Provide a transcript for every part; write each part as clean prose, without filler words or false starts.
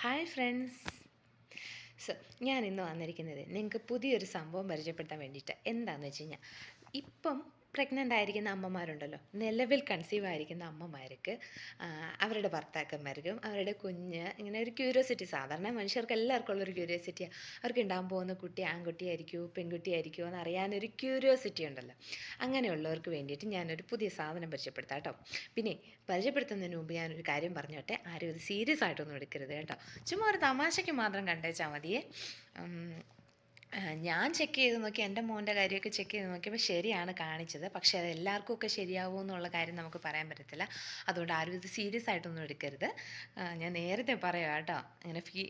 Hi friends. So ഞാൻ ഇന്ന് വന്നിരിക്കുന്നത് നിങ്ങൾക്ക് പുതിയൊരു സംഭവം പരിചയപ്പെടുത്താൻ വേണ്ടിയിട്ട്. എന്താണെന്ന് വെച്ച് കഴിഞ്ഞാൽ, ഇപ്പം പ്രഗ്നൻ്റ് ആയിരിക്കുന്ന അമ്മമാരുണ്ടല്ലോ, നിലവിൽ കൺസീവ് ആയിരിക്കുന്ന അമ്മമാർക്ക് അവരുടെ ഭർത്താക്കന്മാർക്കും അവരുടെ കുഞ്ഞ് ഇങ്ങനെ ഒരു ക്യൂരിയോസിറ്റി, സാധാരണ മനുഷ്യർക്ക് എല്ലാവർക്കും ഉള്ളൊരു ക്യൂരിയോസിറ്റിയാണ്. അവർക്ക് ഉണ്ടാകാൻ പോകുന്ന കുട്ടി ആൺകുട്ടിയായിരിക്കുമോ പെൺകുട്ടിയായിരിക്കുമോ എന്ന് അറിയാനൊരു ക്യൂരിയോസിറ്റി ഉണ്ടല്ലോ. അങ്ങനെയുള്ളവർക്ക് വേണ്ടിയിട്ട് ഞാനൊരു പുതിയ സാധനം പരിചയപ്പെടുത്താം കേട്ടോ. പിന്നെ പരിചയപ്പെടുത്തുന്നതിന് മുമ്പ് ഞാനൊരു കാര്യം പറഞ്ഞോട്ടെ, ആരും ഇത് സീരിയസ് ആയിട്ടൊന്നും എടുക്കരുത് കേട്ടോ. ചുമ്മാ ഒരു തമാശയ്ക്ക് മാത്രം കണ്ടേച്ചാൽ മതിയേ. ഞാൻ ചെക്ക് ചെയ്ത് നോക്കി, എൻ്റെ മോൻ്റെ കാര്യമൊക്കെ ചെക്ക് ചെയ്ത് നോക്കിയപ്പോൾ ശരിയാണ് കാണിച്ചത്. പക്ഷേ അത് എല്ലാവർക്കും ഒക്കെ ശരിയാവുമോ എന്നുള്ള കാര്യം നമുക്ക് പറയാൻ പറ്റത്തില്ല. അതുകൊണ്ട് ആരും ഇത് സീരിയസ് ആയിട്ടൊന്നും എടുക്കരുത്. ഞാൻ നേരത്തെ പറയാം കേട്ടോ,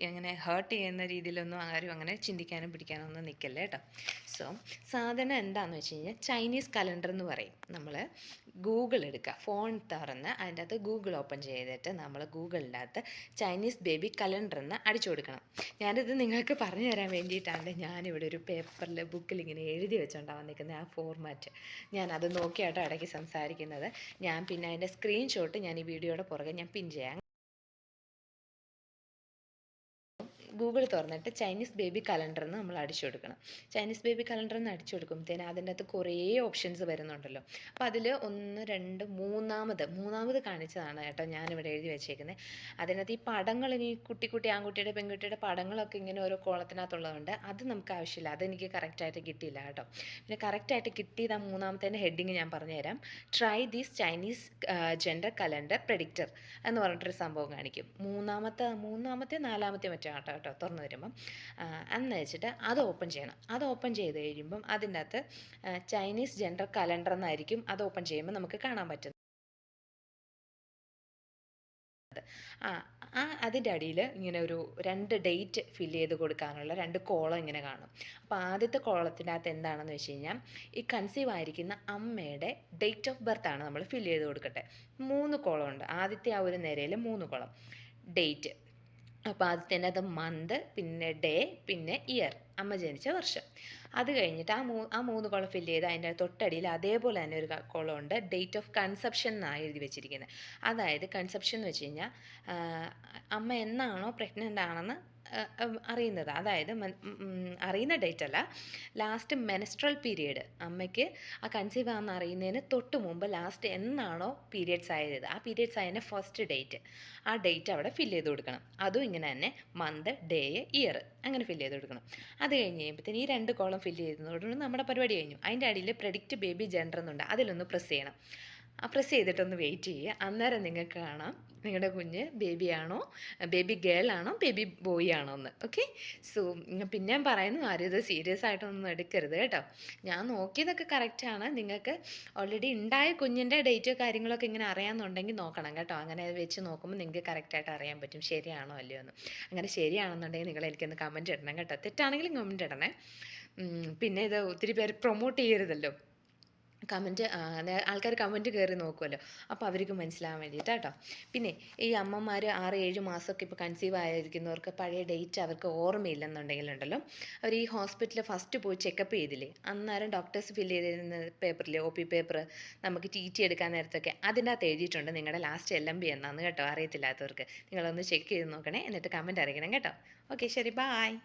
അങ്ങനെ ഹേർട്ട് ചെയ്യുന്ന രീതിയിലൊന്നും ആരും അങ്ങനെ ചിന്തിക്കാനും പിടിക്കാനും ഒന്നും നിൽക്കല്ലേ കേട്ടോ. സോ സാധനം എന്താണെന്ന് വെച്ച് കഴിഞ്ഞാൽ, ചൈനീസ് കലണ്ടർ എന്ന് പറയും. നമ്മൾ ഗൂഗിൾ എടുക്കുക, ഫോൺ തുറന്ന് അതിൻ്റെ അകത്ത് ഗൂഗിൾ ഓപ്പൺ ചെയ്തിട്ട് നമ്മൾ ഗൂഗിളിൻ്റെ അകത്ത് ചൈനീസ് ബേബി കലണ്ടർ എന്ന് അടിച്ചു കൊടുക്കണം. ഞാനിത് നിങ്ങൾക്ക് പറഞ്ഞു തരാൻ വേണ്ടിയിട്ടാണ് ഞാനിവിടെ ഒരു പേപ്പറിൽ ബുക്കിൽ ഇങ്ങനെ എഴുതി വെച്ചുകൊണ്ടാണ് വന്നിരിക്കുന്നത്, ആ ഫോർമാറ്റ്. ഞാനത് നോക്കിയാട്ടോ ഇടയ്ക്ക് സംസാരിക്കുന്നത്. ഞാൻ പിന്നെ അതിൻ്റെ സ്ക്രീൻഷോട്ട് ഞാൻ ഈ വീഡിയോയുടെ പുറകെ ഞാൻ പിൻ ചെയ്യാം. ഗൂഗിൾ തുറന്നിട്ട് ചൈനീസ് ബേബി കലണ്ടർ എന്ന് നമ്മൾ അടിച്ചു കൊടുക്കണം. ചൈനീസ് ബേബി കലണ്ടർ എന്ന് അടിച്ചു കൊടുക്കുമ്പോഴത്തേന് അതിൻ്റെ അകത്ത് കുറേ ഓപ്ഷൻസ് വരുന്നുണ്ടല്ലോ. അപ്പോൾ അതിൽ 1 2 മൂന്നാമത് കാണിച്ചതാണ് കേട്ടോ ഞാനിവിടെ എഴുതി വെച്ചേക്കുന്നത്. അതിനകത്ത് ഈ പടങ്ങൾ, ഈ കുട്ടി ആൺകുട്ടിയുടെ പെൺകുട്ടിയുടെ പടങ്ങളൊക്കെ ഇങ്ങനെ ഓരോ കോളത്തിനകത്തുള്ളതുകൊണ്ട് അത് നമുക്ക് ആവശ്യമില്ല. അതെനിക്ക് കറക്റ്റായിട്ട് കിട്ടിയില്ല കേട്ടോ. പിന്നെ കറക്റ്റായിട്ട് കിട്ടിയത് ആ മൂന്നാമത്തേൻ്റെ ഹെഡിങ് ഞാൻ പറഞ്ഞുതരാം. Try these Chinese gender calendar predictor എന്ന് പറഞ്ഞിട്ടൊരു സംഭവം കാണിക്കും. മൂന്നാമത്തെ നാലാമത്തെ മറ്റോ ആട്ടോ കേട്ടോ തുറന്നു വരുമ്പം. എന്ന് വെച്ചിട്ട് അത് ഓപ്പൺ ചെയ്യണം. അത് ഓപ്പൺ ചെയ്ത് കഴിയുമ്പം അതിൻ്റെ അകത്ത് ചൈനീസ് ജെൻഡർ കലണ്ടർ എന്നായിരിക്കും അത് ഓപ്പൺ ചെയ്യുമ്പോൾ നമുക്ക് കാണാൻ പറ്റുന്നത്. അതിൻ്റെ അടിയിൽ ഇങ്ങനെ ഒരു 2 ഡേറ്റ് ഫില്ല് ചെയ്ത് കൊടുക്കാനുള്ള 2 കോളം ഇങ്ങനെ കാണും. അപ്പോൾ ആദ്യത്തെ കോളത്തിൻ്റെ അകത്ത് എന്താണെന്ന് വെച്ച് കഴിഞ്ഞാൽ, ഈ കൺസീവ് ആയിരിക്കുന്ന അമ്മയുടെ ഡേറ്റ് ഓഫ് ബർത്ത് ആണ് നമ്മൾ ഫില്ല് ചെയ്ത് കൊടുക്കട്ടെ. 3 കോളം ഉണ്ട്. ആദ്യത്തെ ആ ഒരു നിരയിൽ 3 കോളം. ഡേറ്റ്, അപ്പോൾ ആദ്യത്തേൻ്റെ അത് മന്ത്, പിന്നെ ഡേ, പിന്നെ ഇയർ, അമ്മ ജനിച്ച വർഷം. അത് കഴിഞ്ഞിട്ട് ആ 3 കോളം ഫില്ല് ചെയ്ത് അതിൻ്റെ തൊട്ടടിയിൽ അതേപോലെ തന്നെ ഒരു കോളം ഉണ്ട്, ഡേറ്റ് ഓഫ് കൺസെപ്ഷൻ എന്നാണ് എഴുതി വെച്ചിരിക്കുന്നത്. അതായത് കൺസെപ്ഷൻ എന്ന് വെച്ച് കഴിഞ്ഞാൽ അമ്മ എന്നാണോ പ്രഗ്നൻ്റ് ആണെന്ന് അറിയുന്നത്. അതായത് അറിയുന്ന ഡേറ്റ് അല്ല, ലാസ്റ്റ് മെൻസ്ട്രൽ പീരീഡ്, അമ്മയ്ക്ക് ആ കൺസീവ് ആണെന്ന് അറിയുന്നതിന് തൊട്ട് മുമ്പ് ലാസ്റ്റ് എന്നാണോ പീരിയഡ്സ് ആയത്, ആ പീരിയഡ്സ് ആയതിൻ്റെ ഫസ്റ്റ് ഡേറ്റ്, ആ ഡേറ്റ് അവിടെ ഫില്ല് ചെയ്ത് കൊടുക്കണം. അതും ഇങ്ങനെ തന്നെ മന്ത്, ഡേ, ഇയർ അങ്ങനെ ഫില്ല് ചെയ്ത് കൊടുക്കണം. അത് കഴിഞ്ഞ് കഴിയുമ്പോഴത്തേന് ഈ 2 കോളം ഫില്ല് ചെയ്യുന്നതോടുകൂടി നമ്മുടെ പരിപാടി കഴിഞ്ഞു. അതിൻ്റെ അടിയിൽ പ്രെഡിക്റ്റ് ബേബി ജെൻഡർ എന്നുണ്ട്, അതിലൊന്ന് പ്രസ് ചെയ്യണം. പ്രസ് ചെയ്തിട്ടൊന്ന് വെയിറ്റ് ചെയ്യുക. അന്നേരം നിങ്ങൾക്ക് കാണാം നിങ്ങളുടെ കുഞ്ഞ് ബേബിയാണോ, ബേബി ഗേൾ ആണോ, ബേബി ബോയ് ആണോ എന്ന്. ഓക്കെ. സോ പിന്നെ ഞാൻ പറയുന്നു, ആരും ഇത് സീരിയസ് ആയിട്ടൊന്നും എടുക്കരുത് കേട്ടോ. ഞാൻ നോക്കിയതൊക്കെ കറക്റ്റാണ്. നിങ്ങൾക്ക് ഓൾറെഡി ഉണ്ടായ കുഞ്ഞിൻ്റെ ഡേറ്റോ കാര്യങ്ങളൊക്കെ ഇങ്ങനെ അറിയാമെന്നുണ്ടെങ്കിൽ നോക്കണം കേട്ടോ. അങ്ങനെ വെച്ച് നോക്കുമ്പോൾ നിങ്ങൾക്ക് കറക്റ്റായിട്ട് അറിയാൻ പറ്റും ശരിയാണോ അല്ലയോ എന്ന്. അങ്ങനെ ശരിയാണെന്നുണ്ടെങ്കിൽ നിങ്ങൾ എനിക്കൊന്ന് കമൻറ്റ് ഇടണം കേട്ടോ. തെറ്റാണെങ്കിലും കമൻറ്റ് ഇടണേ. പിന്നെ ഇത് ഒത്തിരി പേര് പ്രൊമോട്ട് ചെയ്യരുതല്ലോ. ആൾക്കാർ കമൻറ്റ് കയറി നോക്കുമല്ലോ, അപ്പോൾ അവർക്ക് മനസ്സിലാവാൻ വേണ്ടിയിട്ട് കേട്ടോ. പിന്നെ ഈ അമ്മമാർ 6-7 മാസമൊക്കെ ഇപ്പോൾ കൺസീവ് ആയിരിക്കുന്നവർക്ക് പഴയ ഡേറ്റ് അവർക്ക് ഓർമ്മയില്ലെന്നുണ്ടെങ്കിലുണ്ടല്ലോ, അവർ ഈ ഹോസ്പിറ്റലിൽ ഫസ്റ്റ് പോയി ചെക്കപ്പ് ചെയ്തില്ലേ, അന്നേരം ഡോക്ടേഴ്സ് ഫില്ല് ചെയ്തിരുന്ന പേപ്പറില്ലേ, OP പേപ്പർ, നമുക്ക് TT എടുക്കാൻ നേരത്തൊക്കെ അതിൻ്റെ അകത്ത് എഴുതിയിട്ടുണ്ട് നിങ്ങളുടെ ലാസ്റ്റ് LMB എന്നാന്ന് കേട്ടോ. അറിയത്തില്ലാത്തവർക്ക് നിങ്ങളൊന്ന് ചെക്ക് ചെയ്ത് നോക്കണേ, എന്നിട്ട് കമൻറ്റ് അറിയിക്കണം കേട്ടോ. ഓക്കെ, ശരി, ബായ്.